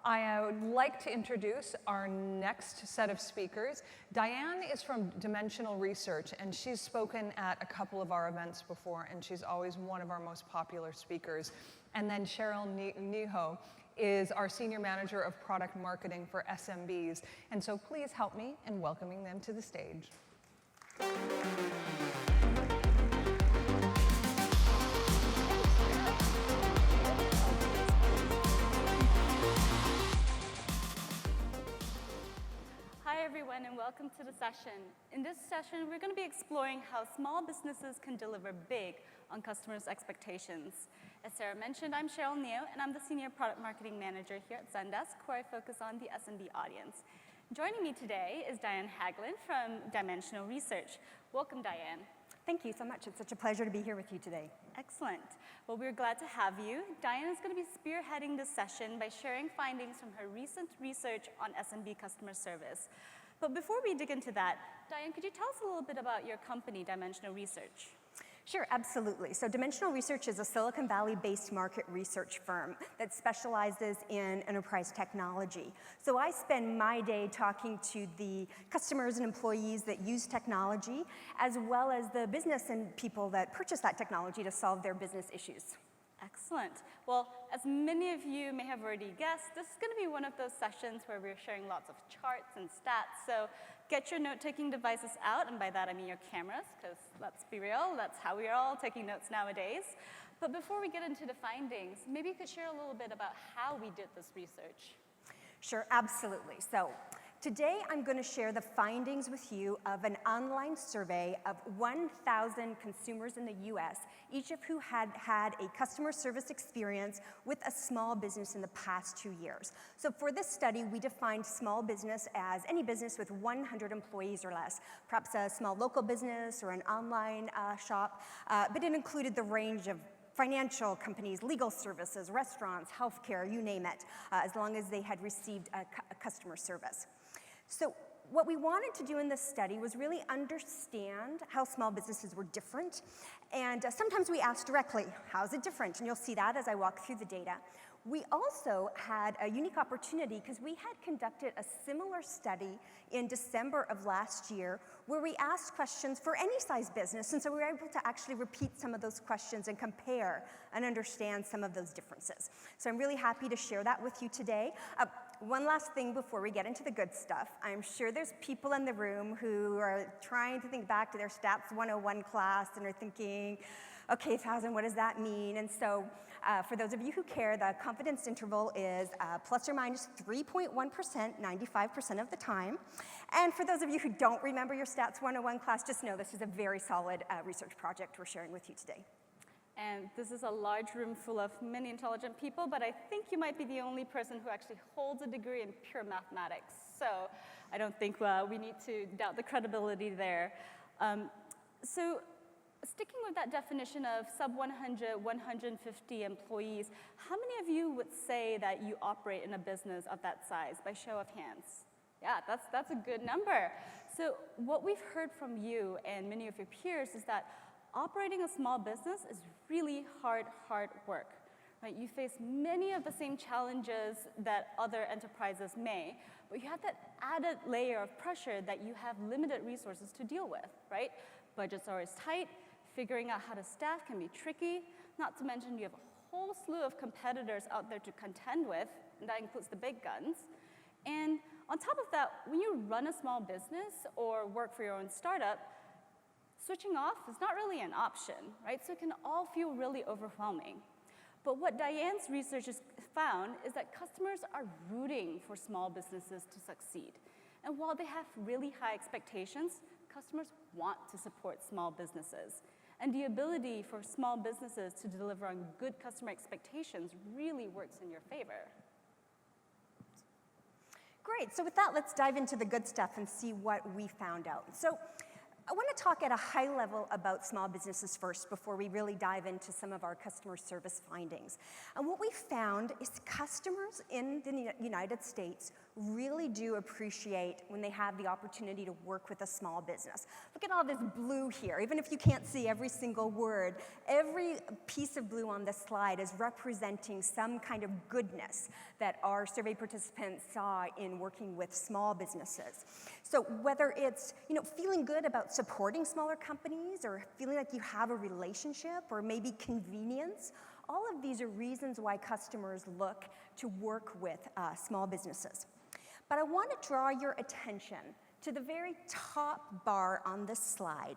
I would like to introduce our next set of speakers. Diane is from Dimensional Research, and she's spoken at a couple of our events before, and she's always one of our most popular speakers. And then Cheryl Niho is our Senior Manager of Product Marketing for SMBs. And so please help me in welcoming them to the stage. Hi everyone, and welcome to the session. In this session, we're going to be exploring how small businesses can deliver big on customers' expectations. As Sarah mentioned, I'm Cheryl Neo, and I'm the Senior Product Marketing Manager here at Zendesk, where I focus on the SMB audience. Joining me today is Diane Hagglund from Dimensional Research. Welcome, Diane. Thank you so much. It's such a pleasure to be here with you today. Excellent. Well, we're glad to have you. Diane is going to be spearheading this session by sharing findings from her recent research on SMB customer service. But before we dig into that, Diane, could you tell us a little bit about your company, Dimensional Research? Sure, absolutely. So Dimensional Research is a Silicon Valley-based market research firm that specializes in enterprise technology. So I spend my day talking to the customers and employees that use technology, as well as the business and people that purchase that technology to solve their business issues. Excellent. Well, as many of you may have already guessed, this is going to be one of those sessions where we're sharing lots of charts and stats. So get your note-taking devices out, and by that I mean your cameras, because let's be real, that's how we are all taking notes nowadays. But before we get into the findings, maybe you could share a little bit about how we did this research. Sure, absolutely. So today I'm going to share the findings with you of an online survey of 1,000 consumers in the US, each of who had had a customer service experience with a small business in the past 2 years. So for this study, we defined small business as any business with 100 employees or less, perhaps a small local business or an online shop, but it included the range of financial companies, legal services, restaurants, healthcare, you name it, as long as they had received a customer service. So what we wanted to do in this study was really understand how small businesses were different. And sometimes we asked directly, how's it different? And you'll see that as I walk through the data. We also had a unique opportunity because we had conducted a similar study in December of last year where we asked questions for any size business, and so we were able to actually repeat some of those questions and compare and understand some of those differences. So I'm really happy to share that with you today. One last thing before we get into the good stuff. I'm sure there's people in the room who are trying to think back to their Stats 101 class and are thinking, okay, 1,000, what does that mean? And so for those of you who care, the confidence interval is plus or minus 3.1%, 95% of the time. And for those of you who don't remember your Stats 101 class, just know this is a very solid research project we're sharing with you today. And this is a large room full of many intelligent people, but I think you might be the only person who actually holds a degree in pure mathematics. So I don't think we need to doubt the credibility there. So sticking with that definition of sub 100, 150 employees, how many of you would say that you operate in a business of that size, by show of hands? Yeah, that's a good number. So what we've heard from you and many of your peers is that operating a small business is really hard work. Right? You face many of the same challenges that other enterprises may, but you have that added layer of pressure that you have limited resources to deal with, right? Budgets are always tight, figuring out how to staff can be tricky, not to mention you have a whole slew of competitors out there to contend with, and that includes the big guns. And on top of that, when you run a small business or work for your own startup, switching off is not really an option, right? So it can all feel really overwhelming. But what Diane's research has found is that customers are rooting for small businesses to succeed. And while they have really high expectations, customers want to support small businesses. And the ability for small businesses to deliver on good customer expectations really works in your favor. Great, so with that, let's dive into the good stuff and see what we found out. So I want to talk at a high level about small businesses first before we really dive into some of our customer service findings. And what we found is customers in the United States really do appreciate when they have the opportunity to work with a small business. Look at all this blue here. Even if you can't see every single word, every piece of blue on this slide is representing some kind of goodness that our survey participants saw in working with small businesses. So whether it's feeling good about supporting smaller companies or feeling like you have a relationship or maybe convenience, all of these are reasons why customers look to work with small businesses. But I want to draw your attention to the very top bar on this slide.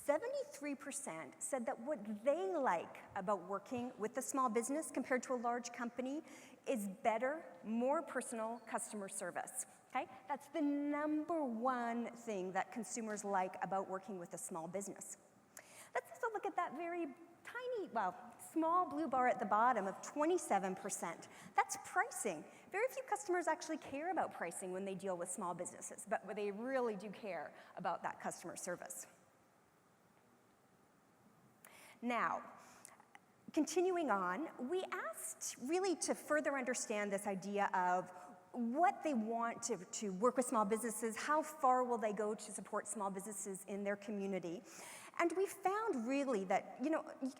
73% said that what they like about working with a small business compared to a large company is better, more personal customer service. Okay? That's the number one thing that consumers like about working with a small business. Let's also look at that very tiny, small blue bar at the bottom of 27%. That's pricing. Very few customers actually care about pricing when they deal with small businesses, but they really do care about that customer service. Now, continuing on, we asked really to further understand this idea of what they want to work with small businesses, how far will they go to support small businesses in their community. And we found really that,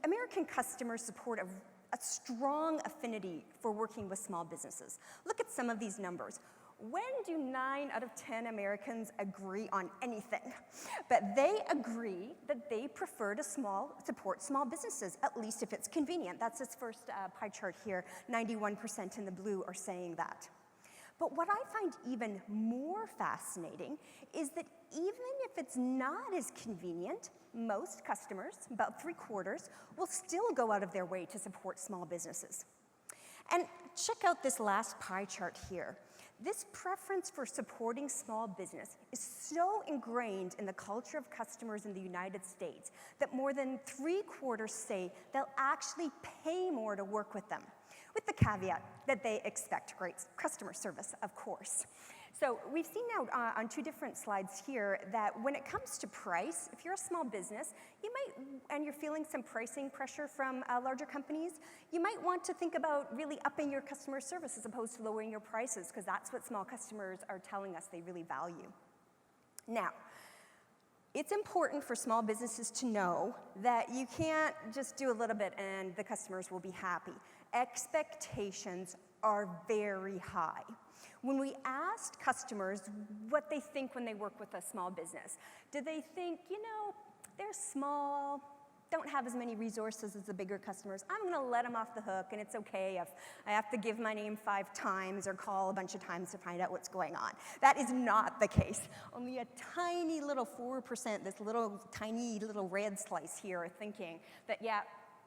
American customers support a strong affinity for working with small businesses. Look at some of these numbers. When do 9 out of 10 Americans agree on anything? But they agree that they prefer to support small businesses, at least if it's convenient. That's this first pie chart here. 91% in the blue are saying that. But what I find even more fascinating is that even if it's not as convenient, most customers, about 3/4, will still go out of their way to support small businesses. And check out this last pie chart here. This preference for supporting small business is so ingrained in the culture of customers in the United States that more than 3/4 say they'll actually pay more to work with them, with the caveat that they expect great customer service, of course. So we've seen now on 2 different slides here that when it comes to price, if you're a small business, and you're feeling some pricing pressure from larger companies, you might want to think about really upping your customer service as opposed to lowering your prices, because that's what small customers are telling us they really value. Now, it's important for small businesses to know that you can't just do a little bit and the customers will be happy. Expectations are very high. When we asked customers what they think when they work with a small business, do they think, they're small, don't have as many resources as the bigger customers, I'm going to let them off the hook, and it's okay if I have to give my name 5 times or call a bunch of times to find out what's going on. That is not the case. Only a tiny little 4%, this tiny little red slice here, are thinking that, yeah,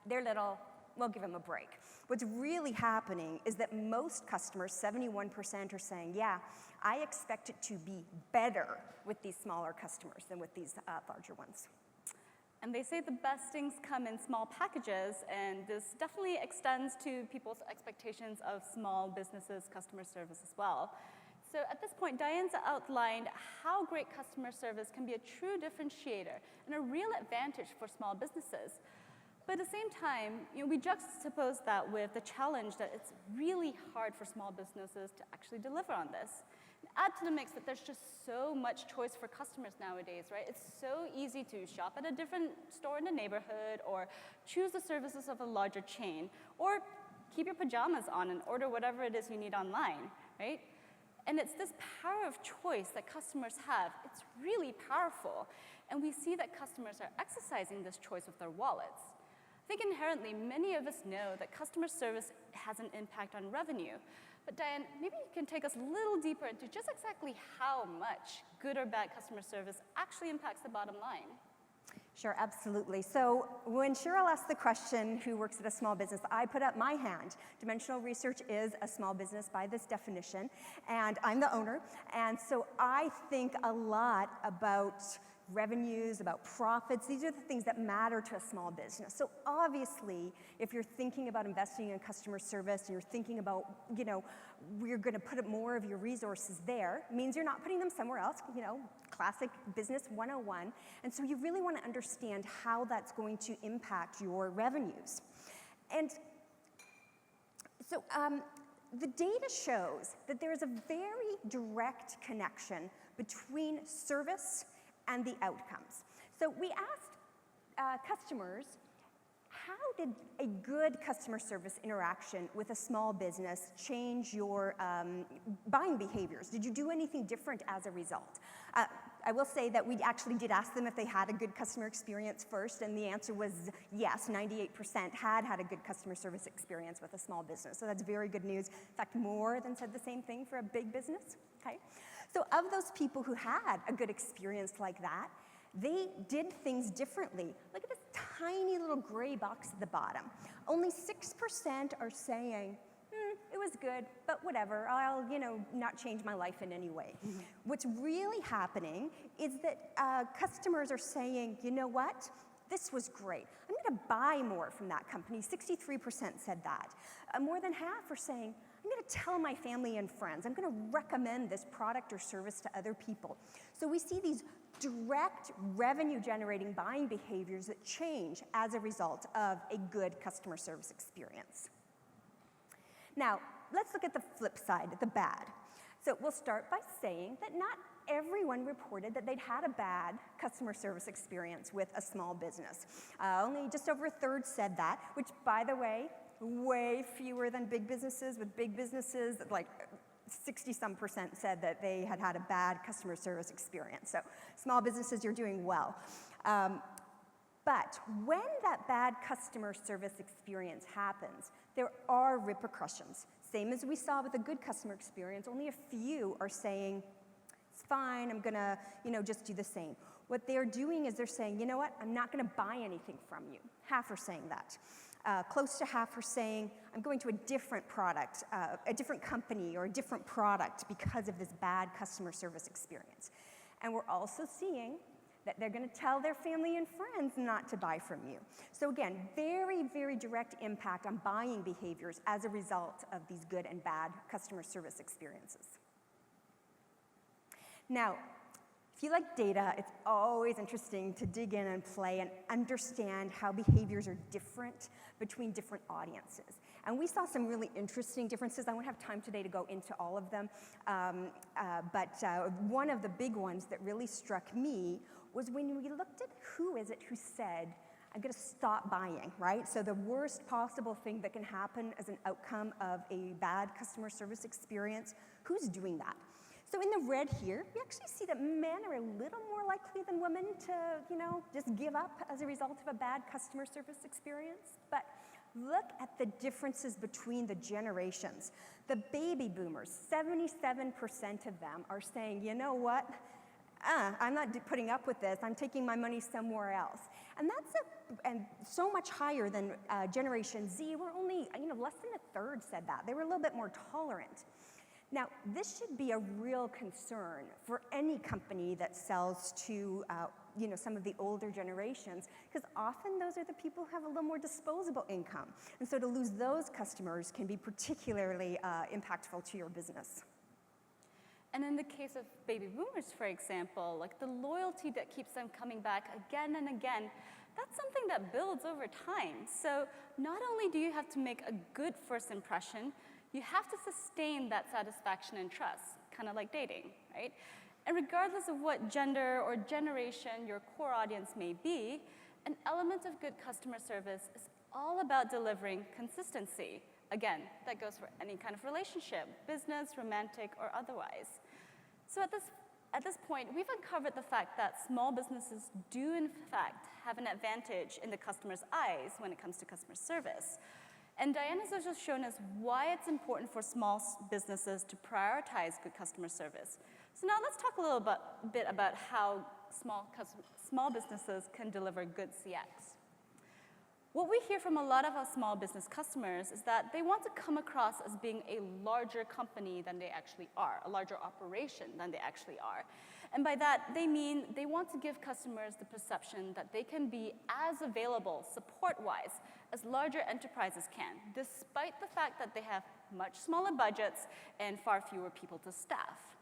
they're little, we'll give them a break. What's really happening is that most customers, 71%, are saying, yeah, I expect it to be better with these smaller customers than with these larger ones. And they say the best things come in small packages, and this definitely extends to people's expectations of small businesses' customer service as well. So at this point, Diane's outlined how great customer service can be a true differentiator and a real advantage for small businesses. But at the same time, we juxtapose that with the challenge that it's really hard for small businesses to actually deliver on this. Add to the mix that there's just so much choice for customers nowadays, right? It's so easy to shop at a different store in the neighborhood, or choose the services of a larger chain, or keep your pajamas on and order whatever it is you need online, right? And it's this power of choice that customers have. It's really powerful. And we see that customers are exercising this choice with their wallets. I think inherently, many of us know that customer service has an impact on revenue. But Diane, maybe you can take us a little deeper into just exactly how much good or bad customer service actually impacts the bottom line. Sure, absolutely. So when Cheryl asked the question, who works at a small business, I put up my hand. Dimensional Research is a small business by this definition, and I'm the owner. And so I think a lot about revenues, about profits. These are the things that matter to a small business. So obviously, if you're thinking about investing in customer service and you're thinking about, we're going to put more of your resources there, means you're not putting them somewhere else, classic business 101. And so you really want to understand how that's going to impact your revenues. And so the data shows that there is a very direct connection between service and the outcomes. So we asked customers, how did a good customer service interaction with a small business change your buying behaviors? Did you do anything different as a result? I will say that we actually did ask them if they had a good customer experience first, and the answer was yes, 98% had a good customer service experience with a small business. So that's very good news. In fact, more than said the same thing for a big business, okay? So of those people who had a good experience like that, they did things differently. Look at this tiny little gray box at the bottom. Only 6% are saying, it was good, but whatever, I'll not change my life in any way. What's really happening is that customers are saying, you know what? This was great. I'm going to buy more from that company. 63% said that. More than half are saying, I'm going to tell my family and friends. I'm going to recommend this product or service to other people. So we see these direct revenue-generating buying behaviors that change as a result of a good customer service experience. Now, let's look at the flip side, the bad. So we'll start by saying that not everyone reported that they'd had a bad customer service experience with a small business. Only just over a third said that, which, by the way fewer than big businesses. With big businesses, like 60-some% said that they had had a bad customer service experience. So small businesses, you're doing well. But when that bad customer service experience happens, there are repercussions. Same as we saw with a good customer experience, only a few are saying, it's fine, I'm gonna just do the same. What they're doing is they're saying, you know what, I'm not gonna buy anything from you. Half are saying that. Close to half are saying, I'm going to a different product, a different company or a different product because of this bad customer service experience. And we're also seeing that they're going to tell their family and friends not to buy from you. So again, very, very direct impact on buying behaviors as a result of these good and bad customer service experiences. Now, if you like data, it's always interesting to dig in and play and understand how behaviors are different between different audiences. And we saw some really interesting differences. I won't have time today to go into all of them, but one of the big ones that really struck me was when we looked at who is it who said, I'm going to stop buying, right? So the worst possible thing that can happen as an outcome of a bad customer service experience, who's doing that? So in the red here, we actually see that men are a little more likely than women to, just give up as a result of a bad customer service experience. But look at the differences between the generations. The baby boomers, 77% of them are saying, you know what? I'm not putting up with this. I'm taking my money somewhere else. And that's so much higher than Generation Z, where only less than a third said that. They were a little bit more tolerant. Now, this should be a real concern for any company that sells to some of the older generations, because often those are the people who have a little more disposable income. And so to lose those customers can be particularly impactful to your business. And in the case of baby boomers, for example, like the loyalty that keeps them coming back again and again, that's something that builds over time. So not only do you have to make a good first impression, you have to sustain that satisfaction and trust, kind of like dating, right? And regardless of what gender or generation your core audience may be, an element of good customer service is all about delivering consistency. Again, that goes for any kind of relationship, business, romantic, or otherwise. So at this point, we've uncovered the fact that small businesses do, in fact, have an advantage in the customer's eyes when it comes to customer service. And Diane has also shown us why it's important for small businesses to prioritize good customer service. So now let's talk a little bit about how small businesses can deliver good CX. What we hear from a lot of our small business customers is that they want to come across as being a larger company than they actually are, a larger operation than they actually are. And by that, they mean they want to give customers the perception that they can be as available, support-wise, as larger enterprises can, despite the fact that they have much smaller budgets and far fewer people to staff.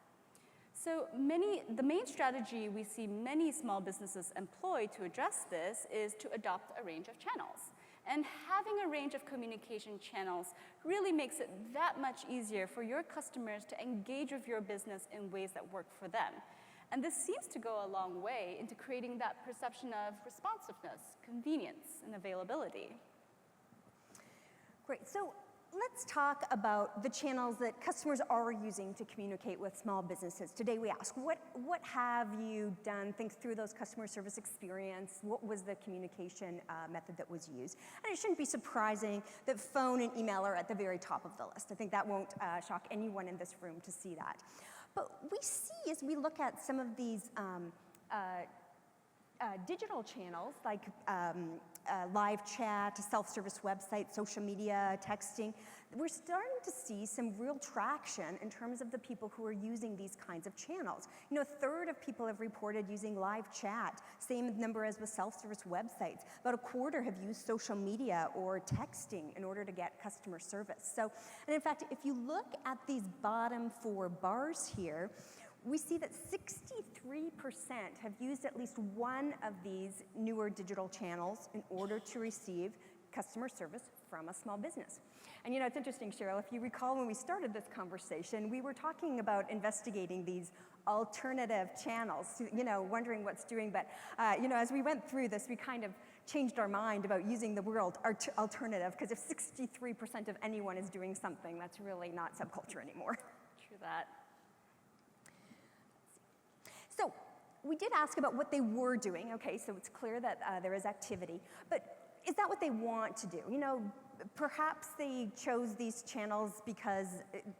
So the main strategy we see many small businesses employ to address this is to adopt a range of channels. And having a range of communication channels really makes it that much easier for your customers to engage with your business in ways that work for them. And this seems to go a long way into creating that perception of responsiveness, convenience, and availability. Great. So let's talk about the channels that customers are using to communicate with small businesses. Today we ask, what have you done? Think through those customer service experience. What was the communication method that was used? And it shouldn't be surprising that phone and email are at the very top of the list. I think that won't shock anyone in this room to see that. But we see, as we look at some of these digital channels like live chat, self-service website, social media, texting, we're starting to see some real traction in terms of the people who are using these kinds of channels. You know, a third of people have reported using live chat, same number as with self-service websites. About a quarter have used social media or texting in order to get customer service. So, and in fact, if you look at these bottom 4 bars here, we see that 63% have used at least one of these newer digital channels in order to receive customer service from a small business. And you know, it's interesting, Cheryl, if you recall when we started this conversation, we were talking about investigating these alternative channels, you know, wondering what's doing, but you know, as we went through this, we kind of changed our mind about using the word alternative, because if 63% of anyone is doing something, that's really not subculture anymore. True that. So we did ask about what they were doing. Okay, so it's clear that there is activity, but is that what they want to do? You know, perhaps they chose these channels because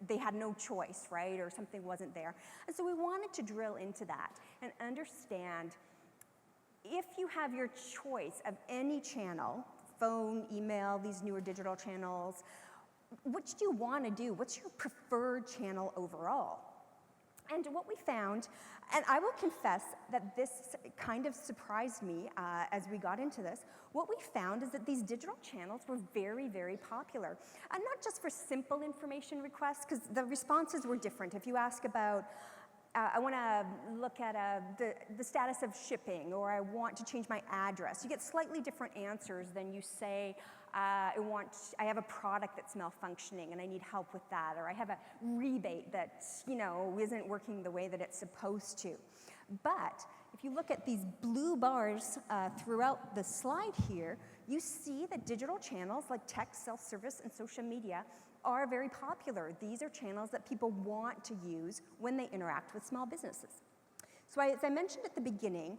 they had no choice, right, or something wasn't there. And so we wanted to drill into that and understand, if you have your choice of any channel, phone, email, these newer digital channels, which do you want to do? What's your preferred channel overall? And what we found, and I will confess that this kind of surprised me as we got into this, what we found is that these digital channels were very, very popular. And not just for simple information requests, because the responses were different. If you ask about, I want to look at the status of shipping, or I want to change my address, you get slightly different answers than you say, I have a product that's malfunctioning and I need help with that, or I have a rebate that, you know, isn't working the way that it's supposed to. But if you look at these blue bars throughout the slide here, you see that digital channels like text, self-service, and social media are very popular. These are channels that people want to use when they interact with small businesses. So as I mentioned at the beginning,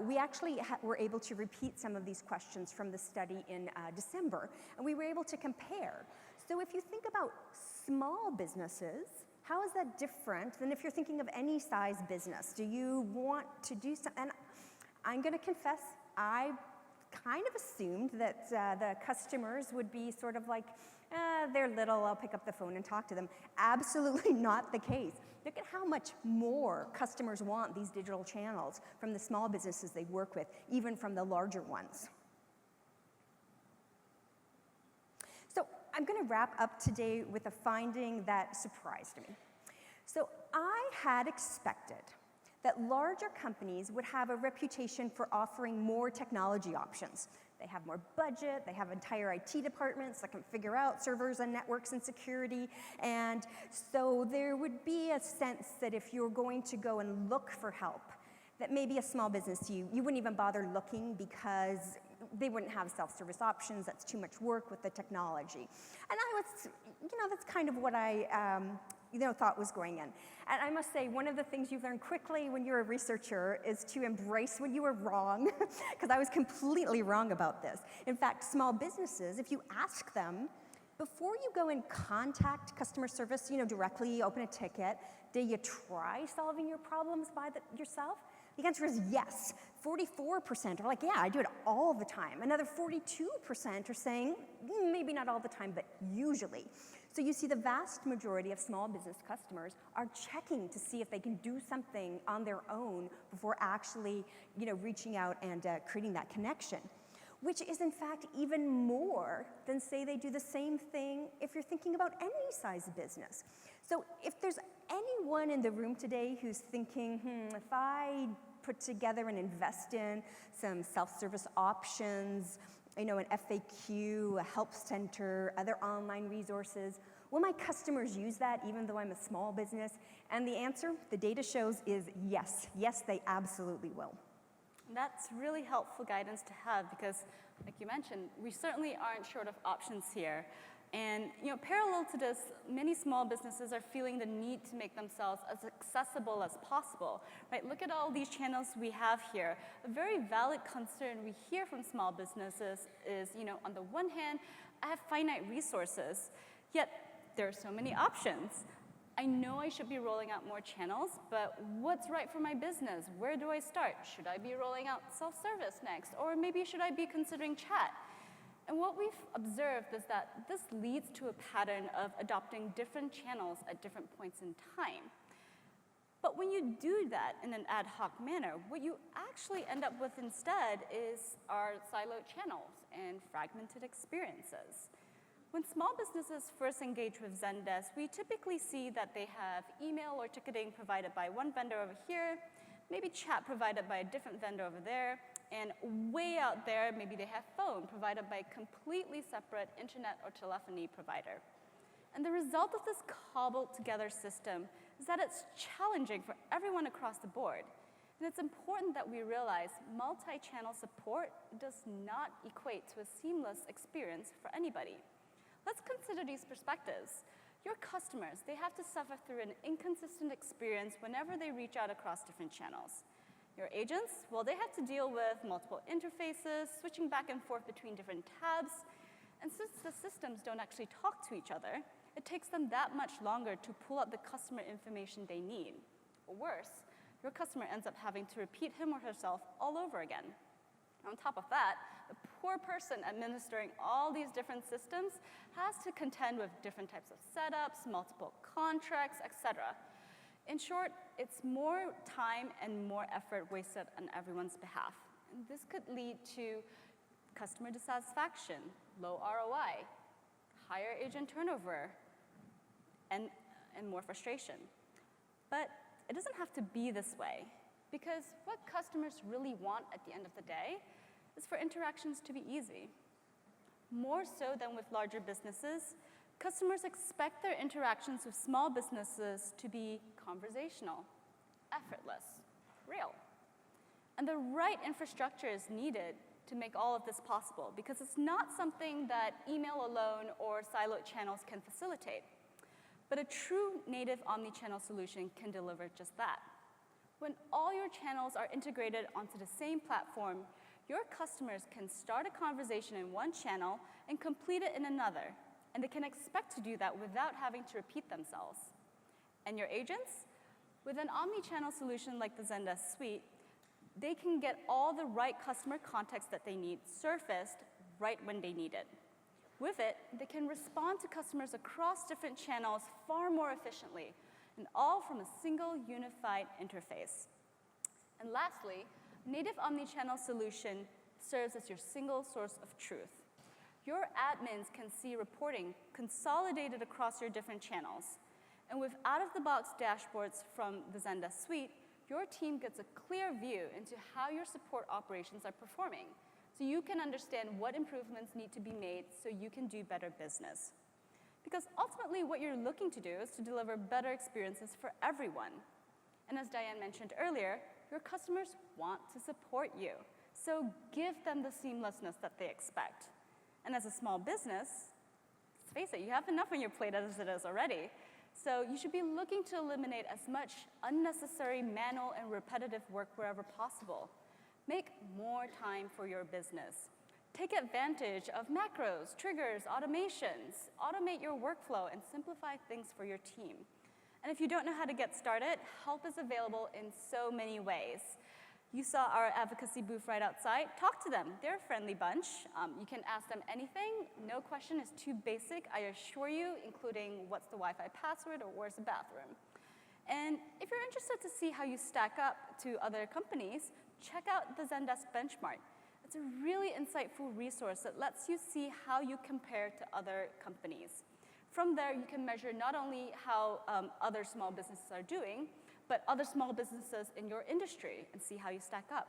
we actually were able to repeat some of these questions from the study in December, and we were able to compare. So if you think about small businesses, how is that different than if you're thinking of any size business? Do you want to do something? And I'm going to confess, I kind of assumed that the customers would be sort of like, they're little, I'll pick up the phone and talk to them. Absolutely not the case. Look at how much more customers want these digital channels from the small businesses they work with, even from the larger ones. So I'm going to wrap up today with a finding that surprised me. So I had expected that larger companies would have a reputation for offering more technology options. They have more budget, they have entire IT departments that can figure out servers and networks and security, and so there would be a sense that if you're going to go and look for help, that maybe a small business, you wouldn't even bother looking because they wouldn't have self-service options, that's too much work with the technology. And I was, you know, that's kind of what I thought was going in. And I must say, one of the things you learn quickly when you're a researcher is to embrace when you were wrong, because I was completely wrong about this. In fact, small businesses, if you ask them, before you go and contact customer service, you know, directly, open a ticket, do you try solving your problems yourself? The answer is yes. 44% are like, yeah, I do it all the time. Another 42% are saying, maybe not all the time, but usually. So you see the vast majority of small business customers are checking to see if they can do something on their own before actually, reaching out and creating that connection, which is in fact even more than say they do the same thing if you're thinking about any size business. So if there's anyone in the room today who's thinking, if I put together and invest in some self-service options, an FAQ, a help center, other online resources, will my customers use that even though I'm a small business? And the answer, the data shows, is yes. Yes, they absolutely will. That's really helpful guidance to have because, like you mentioned, we certainly aren't short of options here. And parallel to this, many small businesses are feeling the need to make themselves as accessible as possible. Right? Look at all these channels we have here. A very valid concern we hear from small businesses is, on the one hand, I have finite resources, yet there are so many options. I know I should be rolling out more channels, but what's right for my business? Where do I start? Should I be rolling out self-service next? Or maybe should I be considering chat? And what we've observed is that this leads to a pattern of adopting different channels at different points in time. But when you do that in an ad hoc manner, what you actually end up with instead is our siloed channels and fragmented experiences. When small businesses first engage with Zendesk, we typically see that they have email or ticketing provided by one vendor over here, maybe chat provided by a different vendor over there, and way out there, maybe they have phone provided by a completely separate internet or telephony provider. And the result of this cobbled together system is that it's challenging for everyone across the board. And it's important that we realize multi-channel support does not equate to a seamless experience for anybody. Let's consider these perspectives. Your customers, they have to suffer through an inconsistent experience whenever they reach out across different channels. Your agents, well, they have to deal with multiple interfaces, switching back and forth between different tabs. And since the systems don't actually talk to each other, it takes them that much longer to pull up the customer information they need. Or worse, your customer ends up having to repeat him or herself all over again. On top of that, the poor person administering all these different systems has to contend with different types of setups, multiple contracts, etc. In short, it's more time and more effort wasted on everyone's behalf. And this could lead to customer dissatisfaction, low ROI, higher agent turnover, and more frustration. But it doesn't have to be this way, because what customers really want at the end of the day is for interactions to be easy. More so than with larger businesses, customers expect their interactions with small businesses to be conversational, effortless, real. And the right infrastructure is needed to make all of this possible because it's not something that email alone or siloed channels can facilitate. But a true native omnichannel solution can deliver just that. When all your channels are integrated onto the same platform, your customers can start a conversation in one channel and complete it in another. And they can expect to do that without having to repeat themselves. And your agents, with an omni-channel solution like the Zendesk Suite, they can get all the right customer context that they need surfaced right when they need it. With it, they can respond to customers across different channels far more efficiently, and all from a single unified interface. And lastly, native omni-channel solution serves as your single source of truth. Your admins can see reporting consolidated across your different channels. And with out-of-the-box dashboards from the Zendesk Suite, your team gets a clear view into how your support operations are performing, so you can understand what improvements need to be made so you can do better business. Because ultimately, what you're looking to do is to deliver better experiences for everyone. And as Diane mentioned earlier, your customers want to support you, so give them the seamlessness that they expect. And as a small business, let's face it, you have enough on your plate as it is already. So you should be looking to eliminate as much unnecessary manual and repetitive work wherever possible. Make more time for your business. Take advantage of macros, triggers, automations. Automate your workflow and simplify things for your team. And if you don't know how to get started, help is available in so many ways. You saw our advocacy booth right outside. Talk to them. They're a friendly bunch. You can ask them anything. No question is too basic, I assure you, including what's the Wi-Fi password or where's the bathroom. And if you're interested to see how you stack up to other companies, check out the Zendesk benchmark. It's a really insightful resource that lets you see how you compare to other companies. From there, you can measure not only how other small businesses are doing, but other small businesses in your industry and see how you stack up.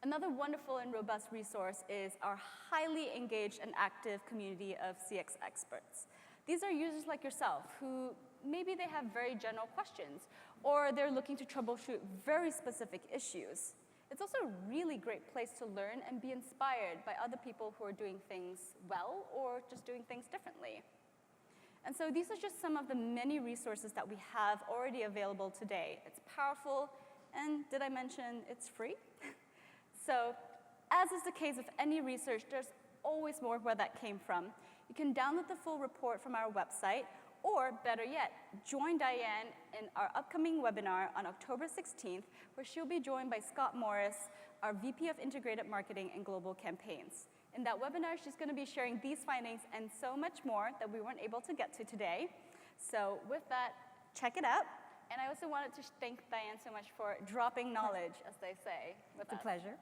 Another wonderful and robust resource is our highly engaged and active community of CX experts. These are users like yourself who maybe they have very general questions, or they're looking to troubleshoot very specific issues. It's also a really great place to learn and be inspired by other people who are doing things well or just doing things differently. And so these are just some of the many resources that we have already available today. It's powerful, and did I mention it's free? So as is the case with any research, there's always more where that came from. You can download the full report from our website, or better yet, join Diane in our upcoming webinar on October 16th, where she'll be joined by Scott Morris, our VP of Integrated Marketing and Global Campaigns. In that webinar, she's going to be sharing these findings and so much more that we weren't able to get to today. So with that, check it out. And I also wanted to thank Diane so much for dropping knowledge, as they say. It's a pleasure.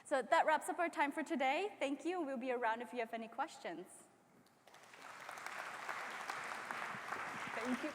So that wraps up our time for today. Thank you. We'll be around if you have any questions. Thank you.